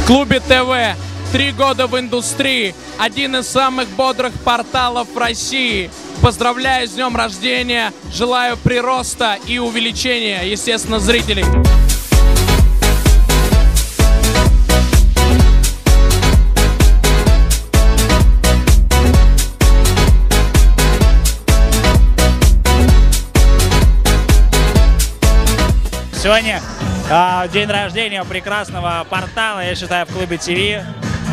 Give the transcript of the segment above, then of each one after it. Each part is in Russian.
В клубе ТВ 3 года в индустрии, один из самых бодрых порталов России. Поздравляю с днем рождения, желаю прироста и увеличения, естественно, зрителей. Сегодня день рождения прекрасного портала, я считаю, в клубе ТВ.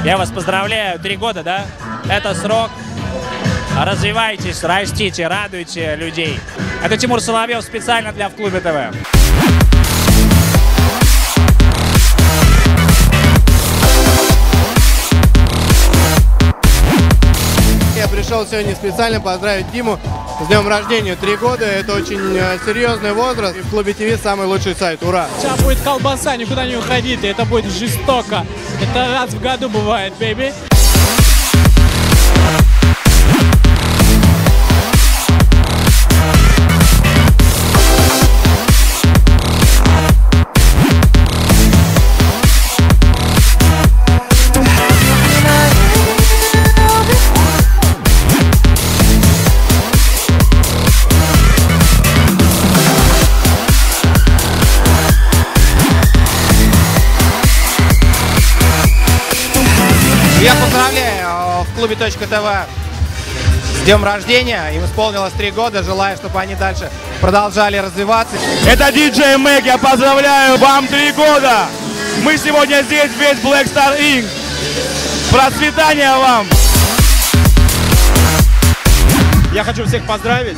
Я вас поздравляю, 3 года, да? Это срок. Развивайтесь, растите, радуйте людей. Это Тимур Соловьев специально для в клубе ТВ. Я пришел сегодня специально поздравить Диму с днем рождения. 3 года, это очень серьезный возраст. И в клубе ТВ самый лучший сайт. Ура! Сейчас будет колбаса, никуда не уходите, это будет жестоко. Это раз в году бывает, бейби. Я поздравляю в клубе ТВ с днем рождения. Им исполнилось 3 года. Желаю, чтобы они дальше продолжали развиваться. Это диджей Мэг. Я поздравляю вам 3 года. Мы сегодня здесь весь Black Star Inc. Процветания вам! Я хочу всех поздравить,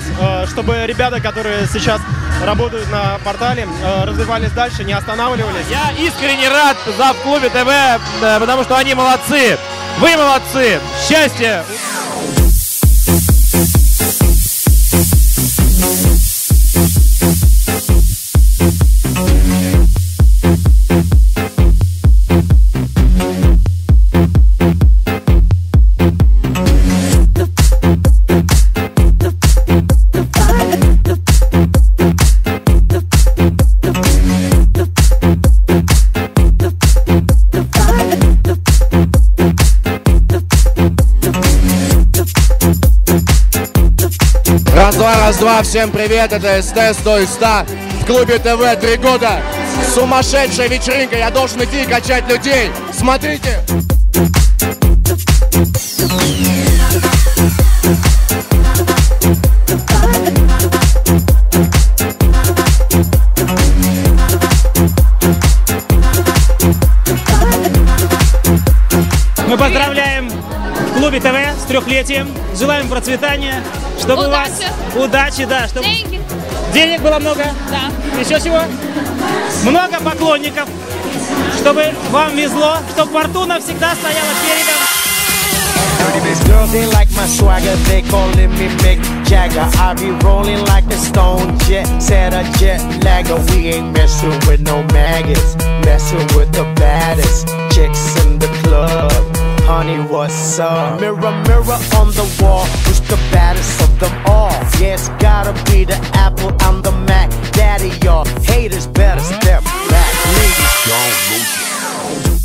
чтобы ребята, которые сейчас работают на портале, развивались дальше, не останавливались. Я искренне рад за в клубе ТВ, потому что они молодцы. Вы молодцы. Счастья! Раз-два, всем привет, это СТ 100 из 100 в клубе ТВ 3 года. Сумасшедшая вечеринка, я должен идти и качать людей. Смотрите! Мы поздравляем в клубе ТВ с 3-летием, желаем процветания, чтобы у вас удачи, да, чтобы денег было много, да. Еще чего? Много поклонников, чтобы вам везло, чтобы Фортуна всегда стояла передом. Girls, they like my swagger, they calling me Mick Jagger. I be rolling like a stone jet, set a jet lagger. We ain't messing with no maggots, messing with the baddest chicks in the club. Honey, what's up? Mirror, mirror on the wall, who's the baddest of them all? Yeah, it's gotta be the Apple, I'm the Mac. Daddy, y'all haters better step back. Ladies, don't lose it.